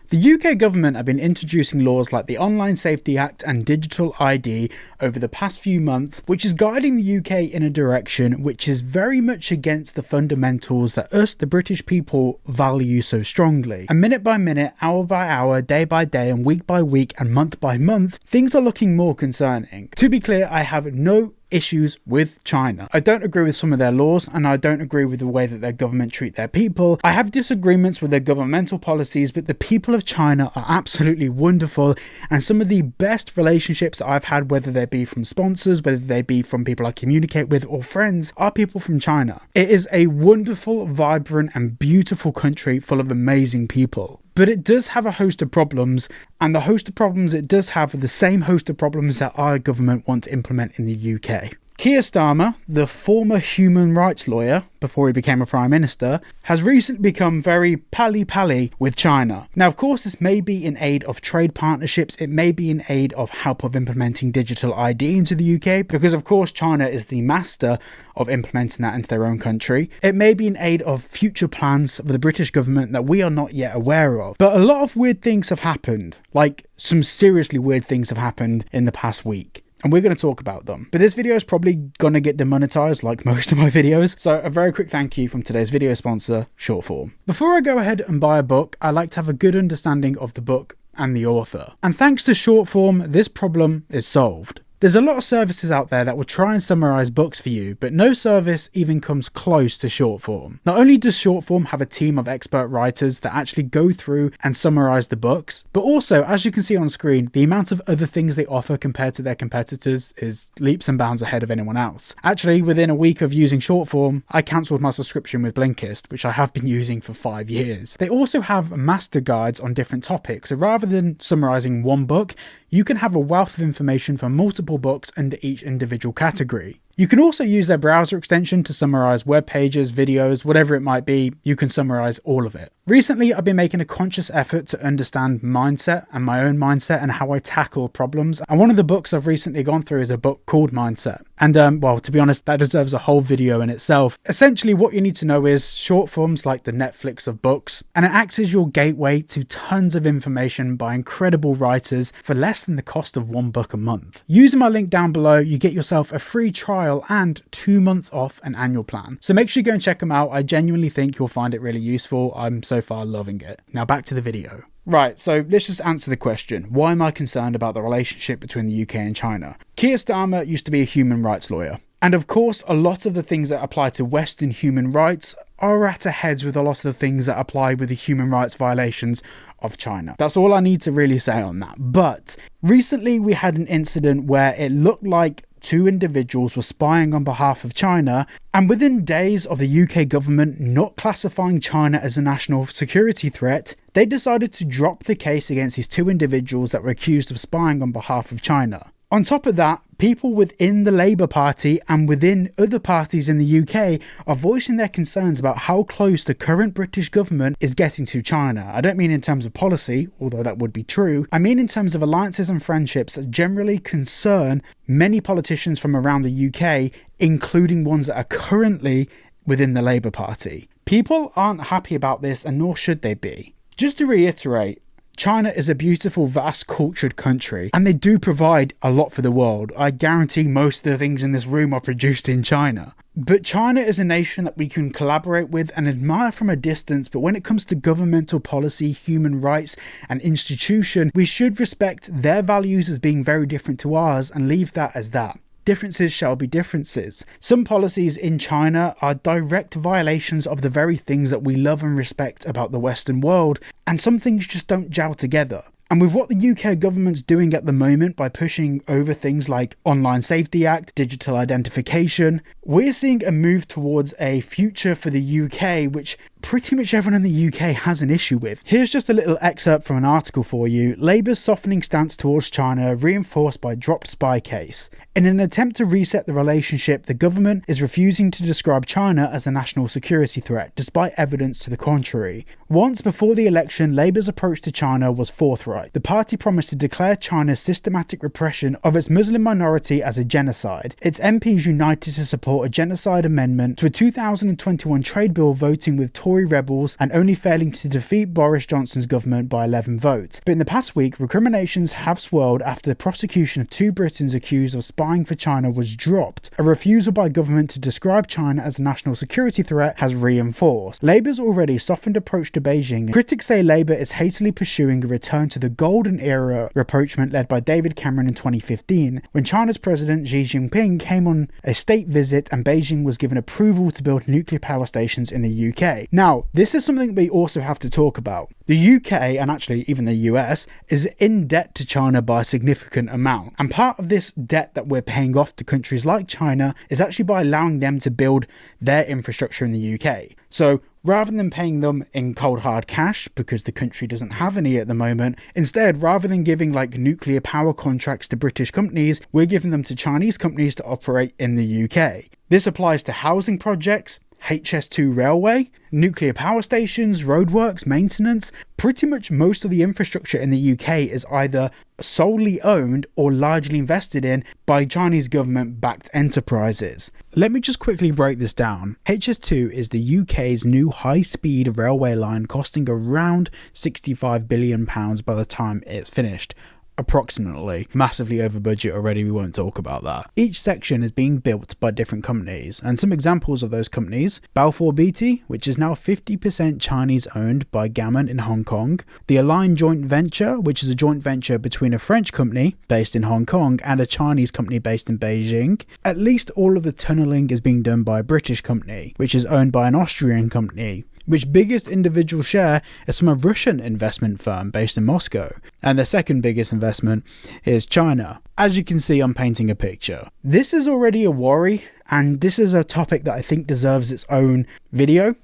The UK government have been introducing laws like the Online Safety Act and Digital ID over the past few months, which is guiding the UK in a direction which is very much against the fundamentals that us, the British people, value so strongly. And minute by minute, hour by hour, day by day, and week by week, and month by month, things are looking more concerning. To be clear, I have no issues with China. I don't agree with some of their laws, and I don't agree with the way that their government treat their people. I have disagreements with their governmental policies, but the people of China are absolutely wonderful, and some of the best relationships I've had, whether they be from sponsors, whether they be from people I communicate with or friends, are people from China. It is a wonderful, vibrant and beautiful country full of amazing people. But it does have a host of problems, and the host of problems it does have are the same host of problems that our government want to implement in the UK. Keir Starmer, the former human rights lawyer before he became a prime minister, has recently become very pally-pally with China. Now, of course, this may be in aid of trade partnerships, it may be in aid of help of implementing digital ID into the UK, because of course China is the master of implementing that into their own country. It may be in aid of future plans of the British government that we are not yet aware of. But a lot of weird things have happened, like some seriously weird things have happened in the past week. And we're going to talk about them. But this video is probably going to get demonetized like most of my videos. So a very quick thank you from today's video sponsor, Shortform. Before I go ahead and buy a book, I like to have a good understanding of the book and the author. And thanks to Shortform, this problem is solved. There's a lot of services out there that will try and summarize books for you, but no service even comes close to Shortform. Not only does Shortform have a team of expert writers that actually go through and summarize the books, but also, as you can see on screen, the amount of other things they offer compared to their competitors is leaps and bounds ahead of anyone else. Actually, within a week of using Shortform, I cancelled my subscription with Blinkist, which I have been using for 5 years. They also have master guides on different topics, so rather than summarizing one book, you can have a wealth of information for multiple books under each individual category. You can also use their browser extension to summarize web pages, videos, whatever it might be. You can summarize all of it. Recently, I've been making a conscious effort to understand mindset and my own mindset and how I tackle problems. And one of the books I've recently gone through is a book called Mindset. And well, to be honest, that deserves a whole video in itself. Essentially, what you need to know is Shortform's like the Netflix of books, and it acts as your gateway to tons of information by incredible writers for less than the cost of one book a month. Using my link down below, you get yourself a free trial and 2 months off an annual plan. So make sure you go and check them out. I genuinely think you'll find it really useful. I'm so far loving it. Now back to the video. Right, so let's just answer the question. Why am I concerned about the relationship between the UK and China? Keir Starmer used to be a human rights lawyer. And of course, a lot of the things that apply to Western human rights are at a heads with a lot of the things that apply with the human rights violations of China. That's all I need to really say on that. But recently we had an incident where it looked like two individuals were spying on behalf of China, and within days of the UK government not classifying China as a national security threat, they decided to drop the case against these two individuals that were accused of spying on behalf of China. On top of that, people within the Labour Party and within other parties in the UK are voicing their concerns about how close the current British government is getting to China. I don't mean in terms of policy, although that would be true. I mean in terms of alliances and friendships that generally concern many politicians from around the UK, including ones that are currently within the Labour Party. People aren't happy about this, and nor should they be. Just to reiterate, China is a beautiful, vast, cultured country, and they do provide a lot for the world. I guarantee most of the things in this room are produced in China. But China is a nation that we can collaborate with and admire from a distance, but when it comes to governmental policy, human rights and institution, we should respect their values as being very different to ours and leave that as that. Differences shall be differences. Some policies in China are direct violations of the very things that we love and respect about the Western world, and some things just don't gel together. And with what the UK government's doing at the moment by pushing over things like Online Safety Act, digital identification, we're seeing a move towards a future for the UK which pretty much everyone in the UK has an issue with. Here's just a little excerpt from an article for you. Labour's softening stance towards China reinforced by dropped spy case. In an attempt to reset the relationship, the government is refusing to describe China as a national security threat, despite evidence to the contrary. Once before the election, Labour's approach to China was forthright. The party promised to declare China's systematic repression of its Muslim minority as a genocide. Its MPs united to support a genocide amendment to a 2021 trade bill, voting with Tory Tory rebels and only failing to defeat Boris Johnson's government by 11 votes. But in the past week, recriminations have swirled after the prosecution of 2 Britons accused of spying for China was dropped. A refusal by government to describe China as a national security threat has reinforced Labour's already softened approach to Beijing. Critics say Labour is hastily pursuing a return to the golden era rapprochement led by David Cameron in 2015, when China's President Xi Jinping came on a state visit and Beijing was given approval to build nuclear power stations in the UK. Now, this is something we also have to talk about. The UK, and actually even the US, is in debt to China by a significant amount. And part of this debt that we're paying off to countries like China is actually by allowing them to build their infrastructure in the UK. So rather than paying them in cold hard cash, because the country doesn't have any at the moment, instead, rather than giving like nuclear power contracts to British companies, we're giving them to Chinese companies to operate in the UK. This applies to housing projects, HS2 railway, nuclear power stations, roadworks, maintenance. Pretty much most of the infrastructure in the UK is either solely owned or largely invested in by Chinese government-backed enterprises. Let me just quickly break this down. HS2 is the UK's new high-speed railway line costing around £65 billion by the time it's finished. Approximately. Massively over budget already, we won't talk about that. Each section is being built by different companies, and some examples of those companies: Balfour Beatty, which is now 50% Chinese owned by Gammon in Hong Kong; the Align joint venture, which is a joint venture between a French company based in Hong Kong and a Chinese company based in Beijing. At least all of the tunnelling is being done by a British company, which is owned by an Austrian company, which biggest individual share is from a Russian investment firm based in Moscow. And the second biggest investment is China. As you can see, I'm painting a picture. This is already a worry, and this is a topic that I think deserves its own video.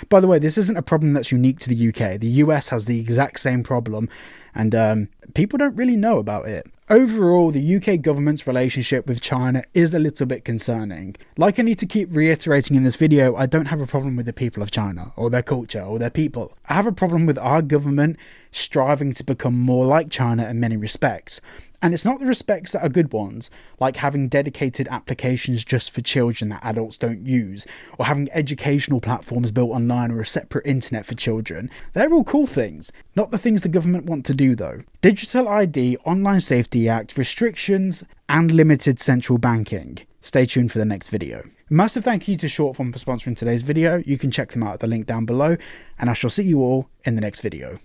By the way, this isn't a problem that's unique to the UK. The US has the exact same problem, and people don't really know about it. Overall, the UK government's relationship with China is a little bit concerning. Like I need to keep reiterating in this video, I don't have a problem with the people of China, or their culture, or their people. I have a problem with our government striving to become more like China in many respects. And it's not the respects that are good ones, like having dedicated applications just for children that adults don't use, or having educational platforms built online or a separate internet for children. They're all cool things, not the things the government want to do though. Digital ID, Online Safety Act, restrictions, and limited central banking. Stay tuned for the next video. Massive thank you to Shortform for sponsoring today's video. You can check them out at the link down below, and I shall see you all in the next video.